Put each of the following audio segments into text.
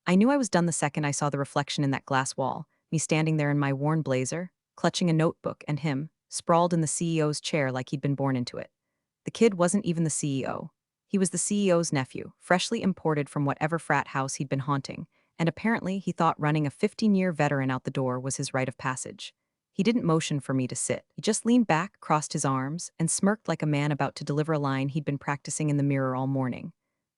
I knew I was done the second I saw the reflection in that glass wall, me standing there in my worn blazer, clutching a notebook, and him, sprawled in the CEO's chair like he'd been born into it. The kid wasn't even the CEO. He was the CEO's nephew, freshly imported from whatever frat house he'd been haunting, and apparently he thought running a 15-year veteran out the door was his rite of passage. He didn't motion for me to sit. He just leaned back, crossed his arms, and smirked like a man about to deliver a line he'd been practicing in the mirror all morning.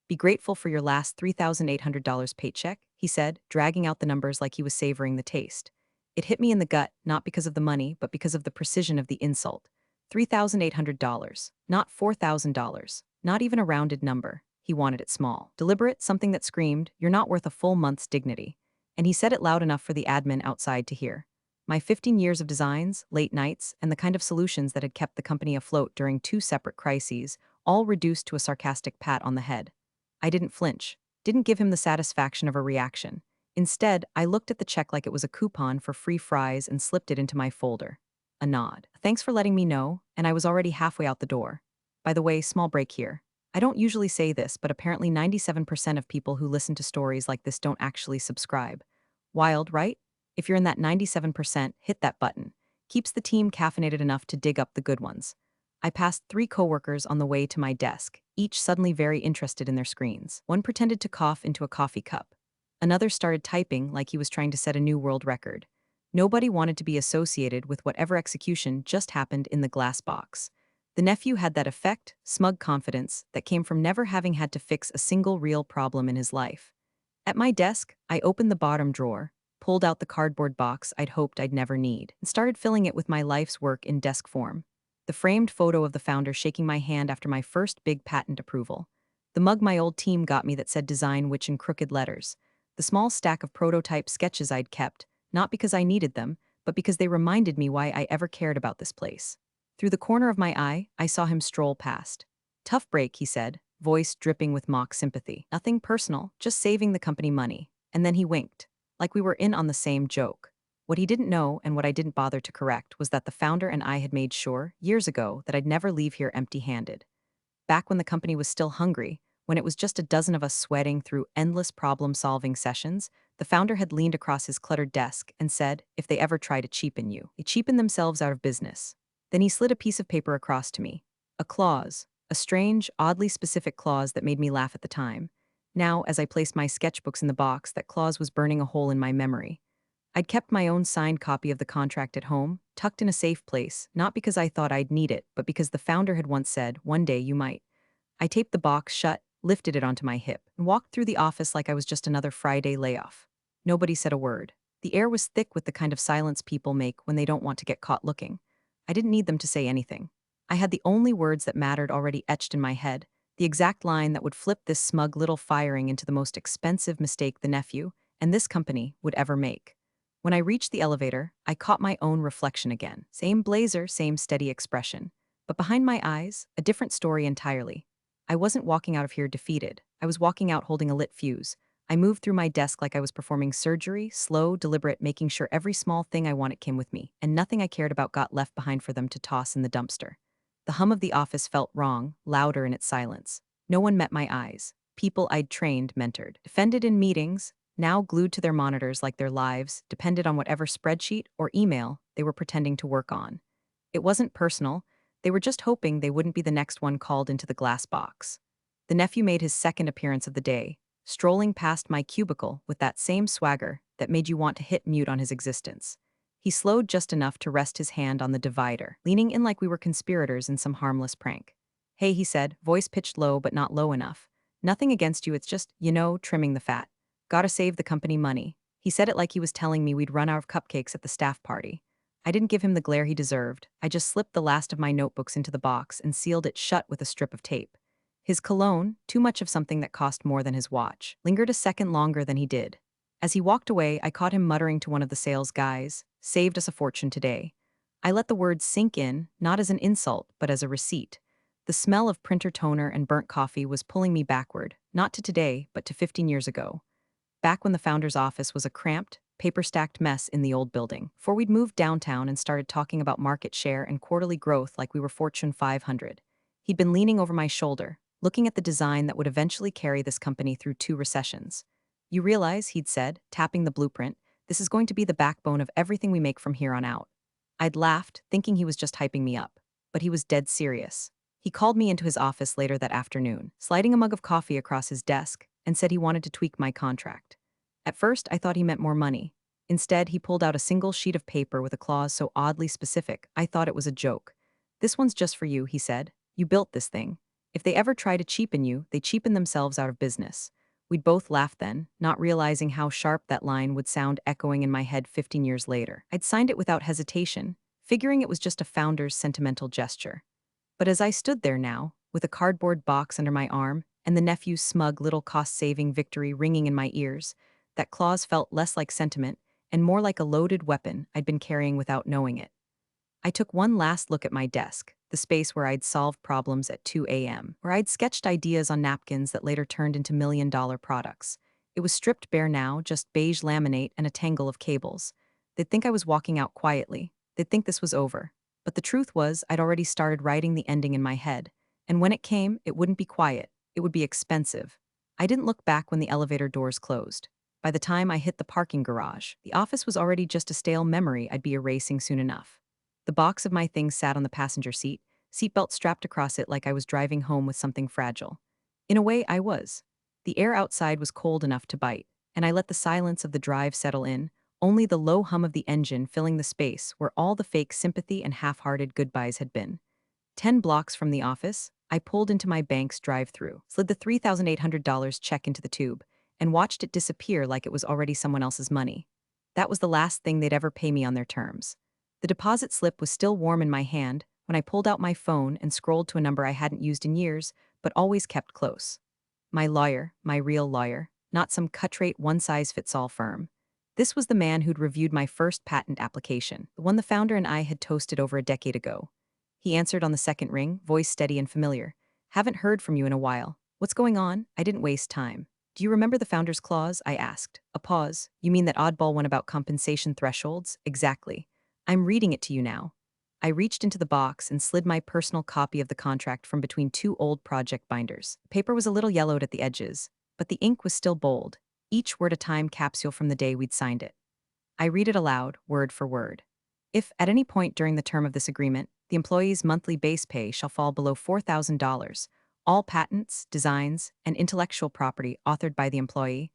Be grateful for your last $3,800 paycheck, he said, dragging out the numbers like he was savoring the taste. It hit me in the gut, not because of the money, but because of the precision of the insult. $3,800, not $4,000, not even a rounded number. He wanted it small, deliberate, something that screamed, "You're not worth a full month's dignity." And he said it loud enough for the admin outside to hear. My 15 years of designs, late nights, and the kind of solutions that had kept the company afloat during two separate crises, all reduced to a sarcastic pat on the head. I didn't flinch, didn't give him the satisfaction of a reaction. Instead, I looked at the check like it was a coupon for free fries and slipped it into my folder. A nod. Thanks for letting me know, and I was already halfway out the door. By the way, small break here. I don't usually say this, but apparently 97% of people who listen to stories like this don't actually subscribe. Wild, right? If you're in that 97%, hit that button. Keeps the team caffeinated enough to dig up the good ones. I passed three coworkers on the way to my desk, each suddenly very interested in their screens. One pretended to cough into a coffee cup. Another started typing like he was trying to set a new world record. Nobody wanted to be associated with whatever execution just happened in the glass box. The nephew had that effect, smug confidence, that came from never having had to fix a single real problem in his life. At my desk, I opened the bottom drawer, pulled out the cardboard box I'd hoped I'd never need, and started filling it with my life's work in desk form. The framed photo of the founder shaking my hand after my first big patent approval. The mug my old team got me that said design which in crooked letters. The small stack of prototype sketches I'd kept, not because I needed them, but because they reminded me why I ever cared about this place. Through the corner of my eye, I saw him stroll past. "Tough break," he said, voice dripping with mock sympathy. "Nothing personal, just saving the company money." And then he winked, like we were in on the same joke. What he didn't know, and what I didn't bother to correct, was that the founder and I had made sure, years ago, that I'd never leave here empty-handed. Back when the company was still hungry, when it was just a dozen of us sweating through endless problem-solving sessions, the founder had leaned across his cluttered desk and said, if they ever try to cheapen you, they cheapen themselves out of business. Then he slid a piece of paper across to me. A clause. A strange, oddly specific clause that made me laugh at the time. Now, as I placed my sketchbooks in the box, that clause was burning a hole in my memory. I'd kept my own signed copy of the contract at home, tucked in a safe place, not because I thought I'd need it, but because the founder had once said, "One day you might." I taped the box shut, lifted it onto my hip, and walked through the office like I was just another Friday layoff. Nobody said a word. The air was thick with the kind of silence people make when they don't want to get caught looking. I didn't need them to say anything. I had the only words that mattered already etched in my head, the exact line that would flip this smug little firing into the most expensive mistake the nephew, and this company, would ever make. When I reached the elevator, I caught my own reflection again. Same blazer, same steady expression. But behind my eyes, a different story entirely. I wasn't walking out of here defeated. I was walking out holding a lit fuse. I moved through my desk like I was performing surgery, slow, deliberate, making sure every small thing I wanted came with me, and nothing I cared about got left behind for them to toss in the dumpster. The hum of the office felt wrong, louder in its silence. No one met my eyes. People I'd trained, mentored, defended in meetings, now glued to their monitors like their lives depended on whatever spreadsheet or email they were pretending to work on. It wasn't personal. They were just hoping they wouldn't be the next one called into the glass box. The nephew made his second appearance of the day, strolling past my cubicle with that same swagger that made you want to hit mute on his existence. He slowed just enough to rest his hand on the divider, leaning in like we were conspirators in some harmless prank. "Hey," he said, voice pitched low but not low enough. "Nothing against you, it's just, trimming the fat. Gotta save the company money." He said it like he was telling me we'd run out of cupcakes at the staff party. I didn't give him the glare he deserved. I just slipped the last of my notebooks into the box and sealed it shut with a strip of tape. His cologne, too much of something that cost more than his watch, lingered a second longer than he did. As he walked away, I caught him muttering to one of the sales guys, "Saved us a fortune today." I let the words sink in, not as an insult, but as a receipt. The smell of printer toner and burnt coffee was pulling me backward, not to today, but to 15 years ago. Back when the founder's office was a cramped, paper-stacked mess in the old building, before we'd moved downtown and started talking about market share and quarterly growth like we were Fortune 500. He'd been leaning over my shoulder, looking at the design that would eventually carry this company through two recessions. You realize, he'd said, tapping the blueprint, this is going to be the backbone of everything we make from here on out. I'd laughed, thinking he was just hyping me up. But he was dead serious. He called me into his office later that afternoon, sliding a mug of coffee across his desk, and said he wanted to tweak my contract. At first, I thought he meant more money. Instead, he pulled out a single sheet of paper with a clause so oddly specific, I thought it was a joke. This one's just for you, he said. You built this thing. If they ever try to cheapen you, they cheapen themselves out of business. We'd both laughed then, not realizing how sharp that line would sound echoing in my head 15 years later. I'd signed it without hesitation, figuring it was just a founder's sentimental gesture. But as I stood there now, with a cardboard box under my arm and the nephew's smug little cost-saving victory ringing in my ears, that clause felt less like sentiment and more like a loaded weapon I'd been carrying without knowing it. I took one last look at my desk, the space where I'd solved problems at 2 a.m., where I'd sketched ideas on napkins that later turned into million-dollar products. It was stripped bare now, just beige laminate and a tangle of cables. They'd think I was walking out quietly. They'd think this was over. But the truth was, I'd already started writing the ending in my head. And when it came, it wouldn't be quiet. It would be expensive. I didn't look back when the elevator doors closed. By the time I hit the parking garage, the office was already just a stale memory I'd be erasing soon enough. The box of my things sat on the passenger seat, seatbelt strapped across it like I was driving home with something fragile. In a way, I was. The air outside was cold enough to bite, and I let the silence of the drive settle in, only the low hum of the engine filling the space where all the fake sympathy and half-hearted goodbyes had been. 10 blocks from the office, I pulled into my bank's drive-through, slid the $3,800 check into the tube, and watched it disappear like it was already someone else's money. That was the last thing they'd ever pay me on their terms. The deposit slip was still warm in my hand when I pulled out my phone and scrolled to a number I hadn't used in years, but always kept close. My lawyer, my real lawyer, not some cut-rate one-size-fits-all firm. This was the man who'd reviewed my first patent application, the one the founder and I had toasted over a decade ago. He answered on the second ring, voice steady and familiar. Haven't heard from you in a while. What's going on? I didn't waste time. Do you remember the founder's clause? I asked. A pause. You mean that oddball one about compensation thresholds? Exactly. I'm reading it to you now. I reached into the box and slid my personal copy of the contract from between two old project binders. The paper was a little yellowed at the edges, but the ink was still bold, each word a time capsule from the day we'd signed it. I read it aloud, word for word. If, at any point during the term of this agreement, the employee's monthly base pay shall fall below $4,000, all patents, designs, and intellectual property authored by the employee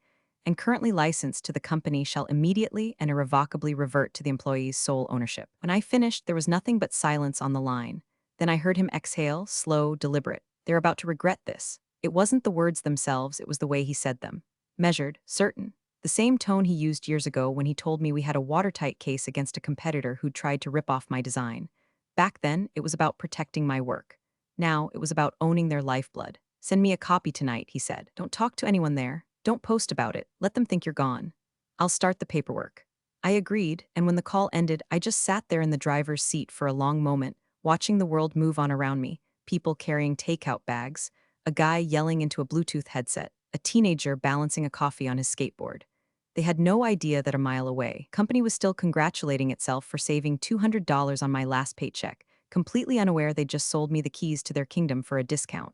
and currently licensed to the company shall immediately and irrevocably revert to the employee's sole ownership. When I finished, there was nothing but silence on the line. Then I heard him exhale, slow, deliberate. They're about to regret this. It wasn't the words themselves, it was the way he said them. Measured, certain. The same tone he used years ago when he told me we had a watertight case against a competitor who'd tried to rip off my design. Back then, it was about protecting my work. Now, it was about owning their lifeblood. Send me a copy tonight, he said. Don't talk to anyone there. Don't post about it. Let them think you're gone. I'll start the paperwork. I agreed, and when the call ended, I just sat there in the driver's seat for a long moment, watching the world move on around me, people carrying takeout bags, a guy yelling into a Bluetooth headset, a teenager balancing a coffee on his skateboard. They had no idea that a mile away, company was still congratulating itself for saving $200 on my last paycheck, completely unaware they'd just sold me the keys to their kingdom for a discount.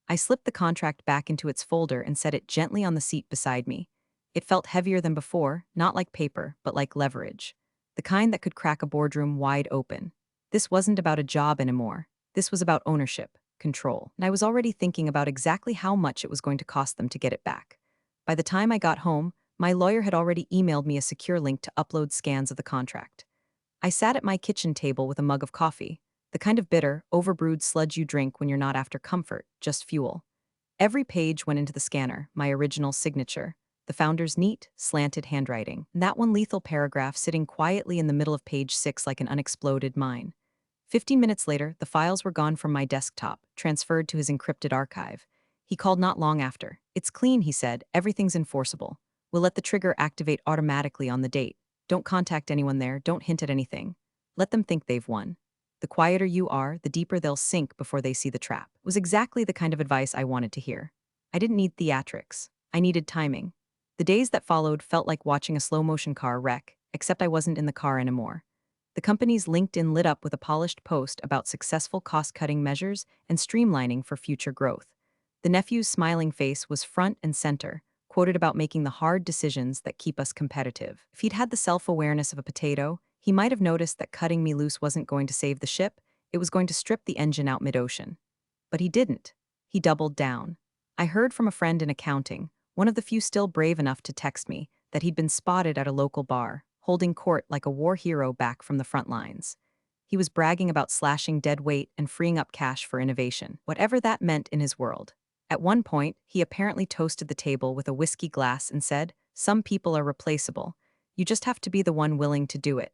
I slipped the contract back into its folder and set it gently on the seat beside me. It felt heavier than before, not like paper, but like leverage. The kind that could crack a boardroom wide open. This wasn't about a job anymore. This was about ownership, control. And I was already thinking about exactly how much it was going to cost them to get it back. By the time I got home, my lawyer had already emailed me a secure link to upload scans of the contract. I sat at my kitchen table with a mug of coffee, the kind of bitter, overbrewed sludge you drink when you're not after comfort, just fuel. Every page went into the scanner, my original signature, the founder's neat, slanted handwriting, and that one lethal paragraph sitting quietly in the middle of page 6 like an unexploded mine. 15 minutes later, the files were gone from my desktop, transferred to his encrypted archive. He called not long after. It's clean, he said. Everything's enforceable. We'll let the trigger activate automatically on the date. Don't contact anyone there. Don't hint at anything. Let them think they've won. The quieter you are, the deeper they'll sink before they see the trap. It was exactly the kind of advice I wanted to hear. I didn't need theatrics. I needed timing. The days that followed felt like watching a slow-motion car wreck, except I wasn't in the car anymore. The company's LinkedIn lit up with a polished post about successful cost-cutting measures and streamlining for future growth. The nephew's smiling face was front and center, quoted about making the hard decisions that keep us competitive. If he'd had the self-awareness of a potato, he might have noticed that cutting me loose wasn't going to save the ship, it was going to strip the engine out mid-ocean. But he didn't. He doubled down. I heard from a friend in accounting, one of the few still brave enough to text me, that he'd been spotted at a local bar, holding court like a war hero back from the front lines. He was bragging about slashing dead weight and freeing up cash for innovation, whatever that meant in his world. At one point, he apparently toasted the table with a whiskey glass and said, "Some people are replaceable. You just have to be the one willing to do it."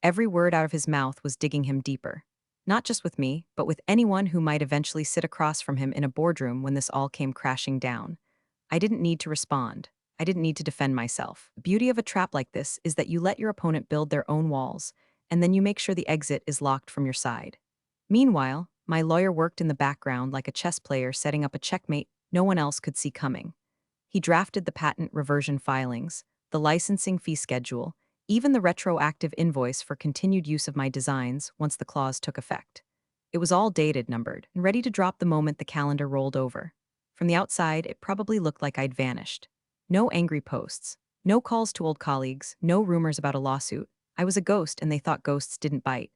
Every word out of his mouth was digging him deeper. Not just with me, but with anyone who might eventually sit across from him in a boardroom when this all came crashing down. I didn't need to respond. I didn't need to defend myself. The beauty of a trap like this is that you let your opponent build their own walls, and then you make sure the exit is locked from your side. Meanwhile, my lawyer worked in the background like a chess player setting up a checkmate no one else could see coming. He drafted the patent reversion filings, the licensing fee schedule, even the retroactive invoice for continued use of my designs once the clause took effect. It was all dated, numbered, and ready to drop the moment the calendar rolled over. From the outside, it probably looked like I'd vanished. No angry posts, no calls to old colleagues, no rumors about a lawsuit. I was a ghost and they thought ghosts didn't bite.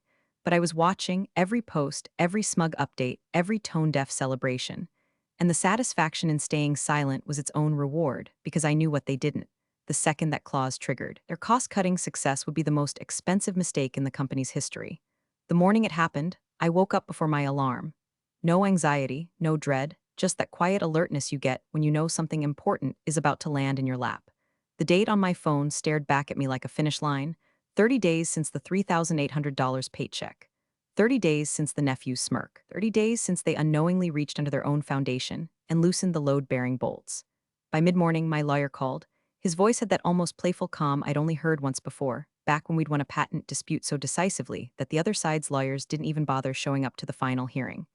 But I was watching every post, every smug update, every tone-deaf celebration. And the satisfaction in staying silent was its own reward, because I knew what they didn't. The second that clause triggered, their cost-cutting success would be the most expensive mistake in the company's history. The morning it happened, I woke up before my alarm. No anxiety, no dread, just that quiet alertness you get when you know something important is about to land in your lap. The date on my phone stared back at me like a finish line: 30 days since the $3,800 paycheck. 30 days since the Nephew's smirk. 30 days since they unknowingly reached under their own foundation and loosened the load-bearing bolts. By mid-morning, my lawyer called. His voice had that almost playful calm I'd only heard once before, back when we'd won a patent dispute so decisively that the other side's lawyers didn't even bother showing up to the final hearing.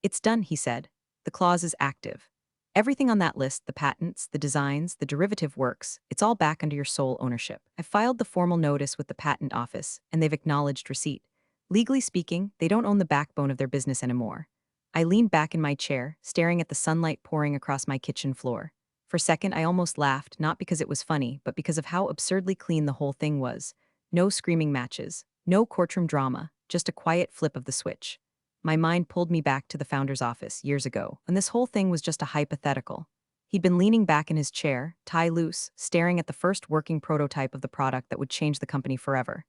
"It's done," he said. "The clause is active. Everything on that list, the patents, the designs, the derivative works, it's all back under your sole ownership. I filed the formal notice with the patent office, and they've acknowledged receipt. Legally speaking, they don't own the backbone of their business anymore." I leaned back in my chair, staring at the sunlight pouring across my kitchen floor. For a second, I almost laughed, not because it was funny, but because of how absurdly clean the whole thing was. No screaming matches, no courtroom drama, just a quiet flip of the switch. My mind pulled me back to the founder's office years ago, and this whole thing was just a hypothetical. He'd been leaning back in his chair, tie loose, staring at the first working prototype of the product that would change the company forever.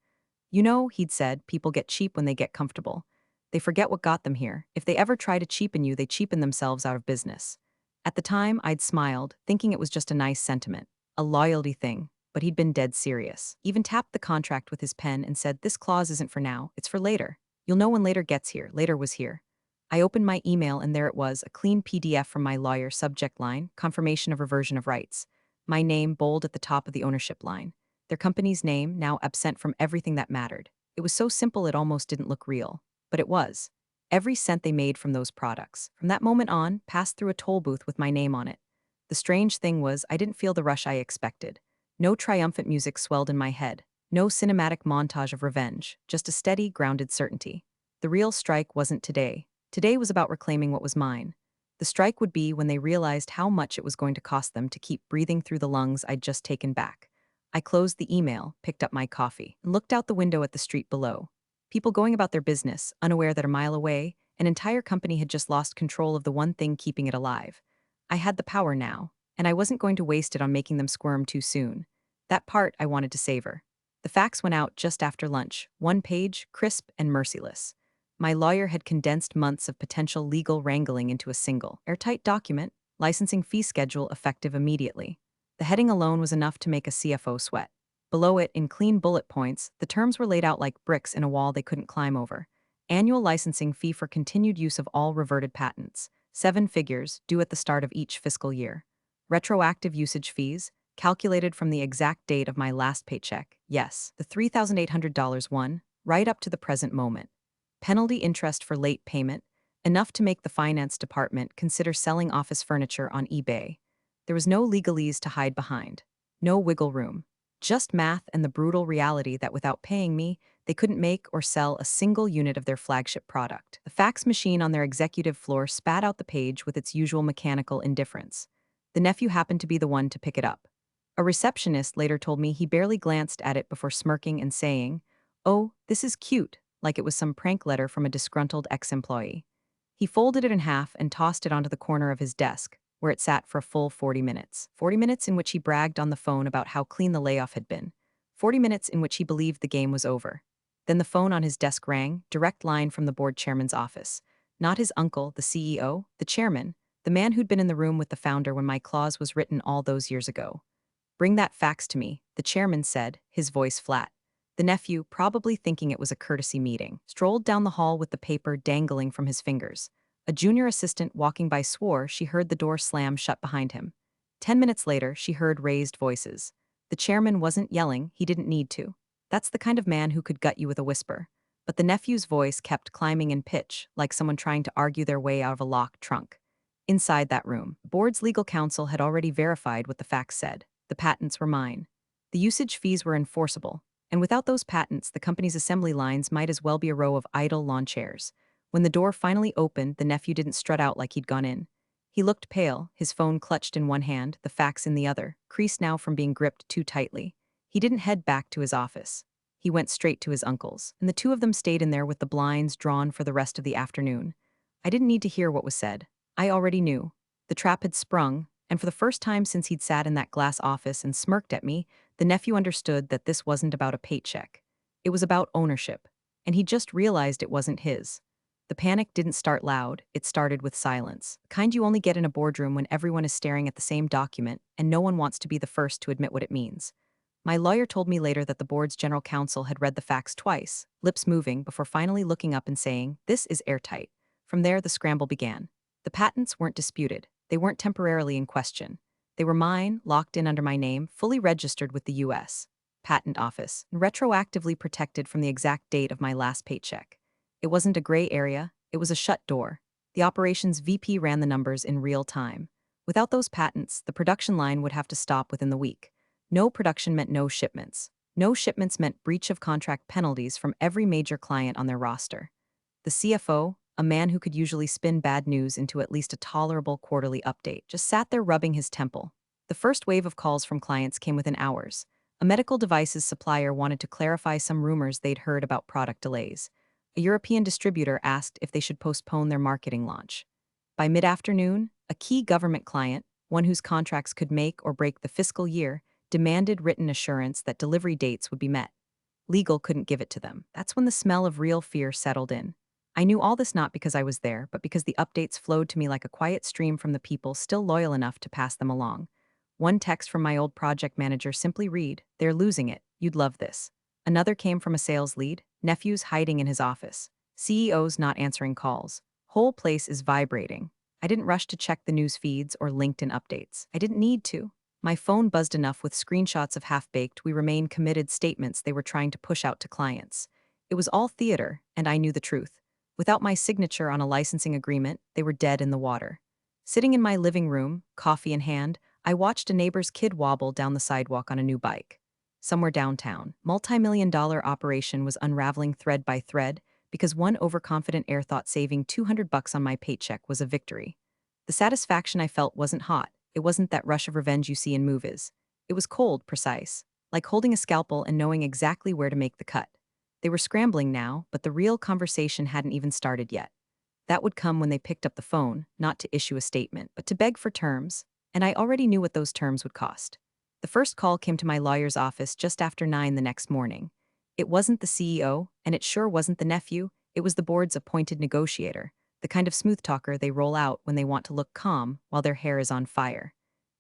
"You know," he'd said, "people get cheap when they get comfortable. They forget what got them here. If they ever try to cheapen you, they cheapen themselves out of business." At the time, I'd smiled, thinking it was just a nice sentiment, a loyalty thing, but he'd been dead serious. Even tapped the contract with his pen and said, "This clause isn't for now, it's for later. You'll know when later gets here. Later was here." I opened my email and there it was, a clean PDF from my lawyer, subject line, confirmation of reversion of rights. My name bold at the top of the ownership line. Their company's name, now absent from everything that mattered. It was so simple it almost didn't look real. But it was. Every cent they made from those products, from that moment on, passed through a toll booth with my name on it. The strange thing was, I didn't feel the rush I expected. No triumphant music swelled in my head. No cinematic montage of revenge, just a steady, grounded certainty. The real strike wasn't today. Today was about reclaiming what was mine. The strike would be when they realized how much it was going to cost them to keep breathing through the lungs I'd just taken back. I closed the email, picked up my coffee, and looked out the window at the street below. People going about their business, unaware that a mile away, an entire company had just lost control of the one thing keeping it alive. I had the power now, and I wasn't going to waste it on making them squirm too soon. That part I wanted to savor. The facts went out just after lunch, one page, crisp and merciless. My lawyer had condensed months of potential legal wrangling into a single, airtight document, licensing fee schedule effective immediately. The heading alone was enough to make a CFO sweat. Below it, in clean bullet points, the terms were laid out like bricks in a wall they couldn't climb over. Annual licensing fee for continued use of all reverted patents, 7 figures, due at the start of each fiscal year. Retroactive usage fees, calculated from the exact date of my last paycheck, yes, the $3,800 one, right up to the present moment. Penalty interest for late payment, enough to make the finance department consider selling office furniture on eBay. There was no legalese to hide behind. No wiggle room. Just math and the brutal reality that without paying me, they couldn't make or sell a single unit of their flagship product. The fax machine on their executive floor spat out the page with its usual mechanical indifference. The nephew happened to be the one to pick it up. A receptionist later told me he barely glanced at it before smirking and saying, "Oh, this is cute," like it was some prank letter from a disgruntled ex-employee. He folded it in half and tossed it onto the corner of his desk, where it sat for a full 40 minutes. 40 minutes in which he bragged on the phone about how clean the layoff had been. 40 minutes in which he believed the game was over. Then the phone on his desk rang, direct line from the board chairman's office. Not his uncle, the CEO, the chairman, the man who'd been in the room with the founder when my clause was written all those years ago. "Bring that fax to me," the chairman said, his voice flat. The nephew, probably thinking it was a courtesy meeting, strolled down the hall with the paper dangling from his fingers. A junior assistant walking by swore she heard the door slam shut behind him. 10 minutes later, she heard raised voices. The chairman wasn't yelling, he didn't need to. That's the kind of man who could gut you with a whisper. But the nephew's voice kept climbing in pitch, like someone trying to argue their way out of a locked trunk. Inside that room, the board's legal counsel had already verified what the facts said. The patents were mine. The usage fees were enforceable. And without those patents, the company's assembly lines might as well be a row of idle lawn chairs. When the door finally opened, the nephew didn't strut out like he'd gone in. He looked pale, his phone clutched in one hand, the fax in the other, creased now from being gripped too tightly. He didn't head back to his office. He went straight to his uncle's, and the two of them stayed in there with the blinds drawn for the rest of the afternoon. I didn't need to hear what was said. I already knew. The trap had sprung, and for the first time since he'd sat in that glass office and smirked at me, the nephew understood that this wasn't about a paycheck. It was about ownership, and he just realized it wasn't his. The panic didn't start loud, it started with silence. The kind you only get in a boardroom when everyone is staring at the same document and no one wants to be the first to admit what it means. My lawyer told me later that the board's general counsel had read the facts twice, lips moving before finally looking up and saying, "This is airtight." From there, the scramble began. The patents weren't disputed. They weren't temporarily in question. They were mine, locked in under my name, fully registered with the U.S. Patent Office, and retroactively protected from the exact date of my last paycheck. It wasn't a gray area, it was a shut door. The operations VP ran the numbers in real time. Without those patents, the production line would have to stop within the week. No production meant no shipments. No shipments meant breach of contract penalties from every major client on their roster. The CFO, a man who could usually spin bad news into at least a tolerable quarterly update, just sat there rubbing his temple. The first wave of calls from clients came within hours. A medical devices supplier wanted to clarify some rumors they'd heard about product delays. A European distributor asked if they should postpone their marketing launch. By mid-afternoon, a key government client, one whose contracts could make or break the fiscal year, demanded written assurance that delivery dates would be met. Legal couldn't give it to them. That's when the smell of real fear settled in. I knew all this not because I was there, but because the updates flowed to me like a quiet stream from the people still loyal enough to pass them along. One text from my old project manager simply read, "They're losing it. You'd love this." Another came from a sales lead, "Nephew's hiding in his office. CEO's not answering calls. Whole place is vibrating." I didn't rush to check the news feeds or LinkedIn updates. I didn't need to. My phone buzzed enough with screenshots of half-baked "we remain committed" statements they were trying to push out to clients. It was all theater, and I knew the truth. Without my signature on a licensing agreement, they were dead in the water. Sitting in my living room, coffee in hand, I watched a neighbor's kid wobble down the sidewalk on a new bike. Somewhere downtown, multi-million-dollar operation was unraveling thread by thread because one overconfident heir thought saving $200 on my paycheck was a victory. The satisfaction I felt wasn't hot. It wasn't that rush of revenge you see in movies. It was cold, precise, like holding a scalpel and knowing exactly where to make the cut. They were scrambling now, but the real conversation hadn't even started yet. That would come when they picked up the phone, not to issue a statement, but to beg for terms, and I already knew what those terms would cost. The first call came to my lawyer's office just after 9 the next morning. It wasn't the CEO, and it sure wasn't the nephew, it was the board's appointed negotiator, the kind of smooth talker they roll out when they want to look calm while their hair is on fire.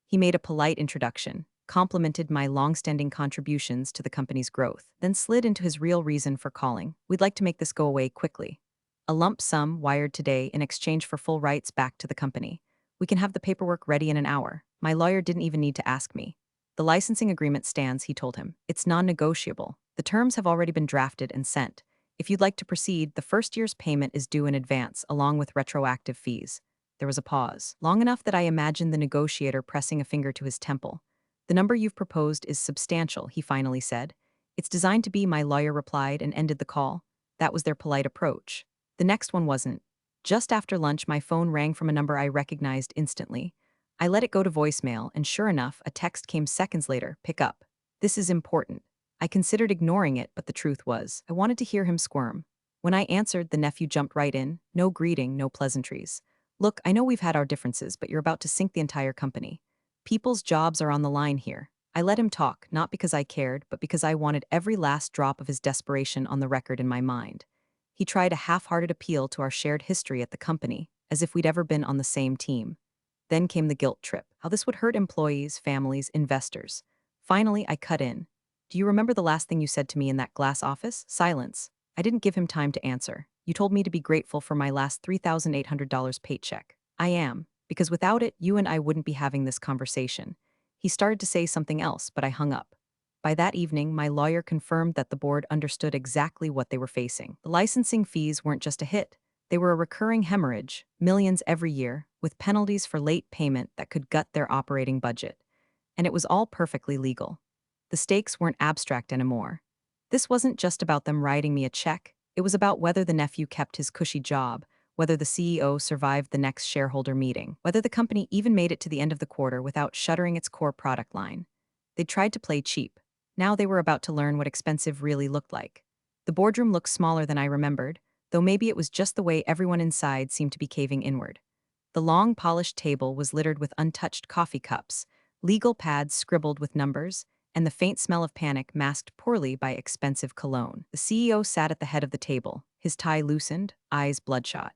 He made a polite introduction, complimented my long-standing contributions to the company's growth, then slid into his real reason for calling. "We'd like to make this go away quickly. A lump sum wired today in exchange for full rights back to the company. We can have the paperwork ready in an hour." My lawyer didn't even need to ask me. "The licensing agreement stands," he told him. "It's non-negotiable. The terms have already been drafted and sent. If you'd like to proceed, the first year's payment is due in advance, along with retroactive fees." There was a pause, long enough that I imagined the negotiator pressing a finger to his temple. "The number you've proposed is substantial," he finally said. "It's designed to be," my lawyer replied and ended the call. That was their polite approach. The next one wasn't. Just after lunch, my phone rang from a number I recognized instantly. I let it go to voicemail, and sure enough, a text came seconds later. Pick up. This is important. I considered ignoring it, but the truth was, I wanted to hear him squirm. When I answered, the nephew jumped right in. No greeting, no pleasantries. Look, I know we've had our differences, but you're about to sink the entire company. People's jobs are on the line here. I let him talk, not because I cared, but because I wanted every last drop of his desperation on the record in my mind. He tried a half-hearted appeal to our shared history at the company, as if we'd ever been on the same team. Then came the guilt trip, how this would hurt employees, families, investors. Finally, I cut in. Do you remember the last thing you said to me in that glass office? Silence. I didn't give him time to answer. You told me to be grateful for my last $3,800 paycheck. I am, because without it, you and I wouldn't be having this conversation. He started to say something else, but I hung up. By that evening, my lawyer confirmed that the board understood exactly what they were facing. The licensing fees weren't just a hit. They were a recurring hemorrhage, millions every year, with penalties for late payment that could gut their operating budget. And it was all perfectly legal. The stakes weren't abstract anymore. This wasn't just about them writing me a check. It was about whether the nephew kept his cushy job, whether the CEO survived the next shareholder meeting, whether the company even made it to the end of the quarter without shuttering its core product line. They tried to play cheap. Now they were about to learn what expensive really looked like. The boardroom looked smaller than I remembered, though maybe it was just the way everyone inside seemed to be caving inward. The long, polished table was littered with untouched coffee cups, legal pads scribbled with numbers, and the faint smell of panic masked poorly by expensive cologne. The CEO sat at the head of the table, his tie loosened, eyes bloodshot.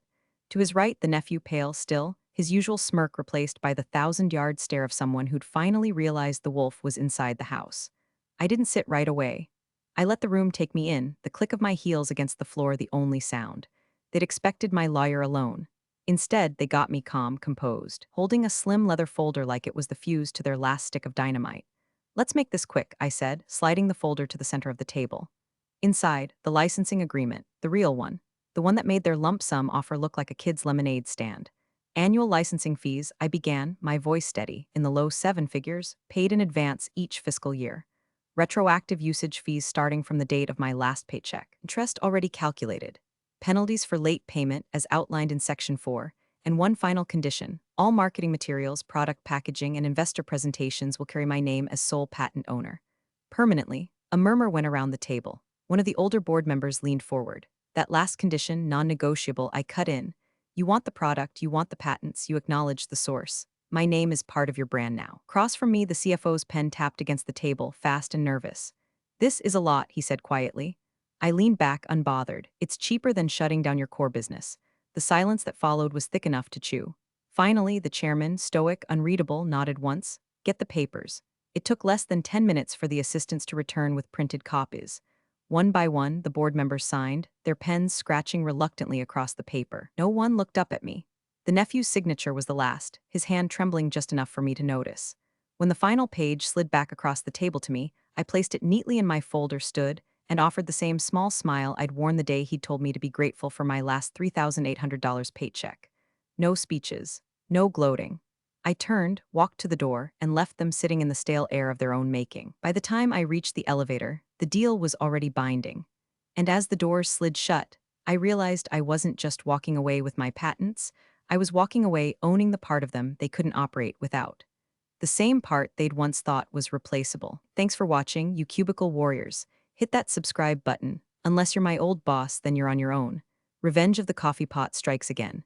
To his right, the nephew pale still, his usual smirk replaced by the thousand-yard stare of someone who'd finally realized the wolf was inside the house. I didn't sit right away. I let the room take me in, the click of my heels against the floor the only sound. They'd expected my lawyer alone. Instead, they got me calm, composed, holding a slim leather folder like it was the fuse to their last stick of dynamite. Let's make this quick, I said, sliding the folder to the center of the table. Inside, the licensing agreement, the real one, the one that made their lump sum offer look like a kid's lemonade stand. Annual licensing fees, I began, my voice steady, in the low seven figures, paid in advance each fiscal year. Retroactive usage fees starting from the date of my last paycheck. Interest already calculated. Penalties for late payment as outlined in Section 4, and one final condition. All marketing materials, product packaging, and investor presentations will carry my name as sole patent owner. Permanently, a murmur went around the table. One of the older board members leaned forward. That last condition, non-negotiable, I cut in. You want the product, you want the patents, you acknowledge the source. My name is part of your brand now. Across from me, the CFO's pen tapped against the table, fast and nervous. This is a lot, he said quietly. I leaned back, unbothered. It's cheaper than shutting down your core business. The silence that followed was thick enough to chew. Finally, the chairman, stoic, unreadable, nodded once. Get the papers. It took less than 10 minutes for the assistants to return with printed copies. One by one, the board members signed, their pens scratching reluctantly across the paper. No one looked up at me. The nephew's signature was the last, his hand trembling just enough for me to notice. When the final page slid back across the table to me, I placed it neatly in my folder, stood, and offered the same small smile I'd worn the day he'd told me to be grateful for my last $3,800 paycheck. No speeches, no gloating. I turned, walked to the door, and left them sitting in the stale air of their own making. By the time I reached the elevator, the deal was already binding. And as the doors slid shut, I realized I wasn't just walking away with my patents, I was walking away owning the part of them they couldn't operate without. The same part they'd once thought was replaceable. Thanks for watching, you cubicle warriors. Hit that subscribe button. Unless you're my old boss, then you're on your own. Revenge of the Coffee Pot strikes again.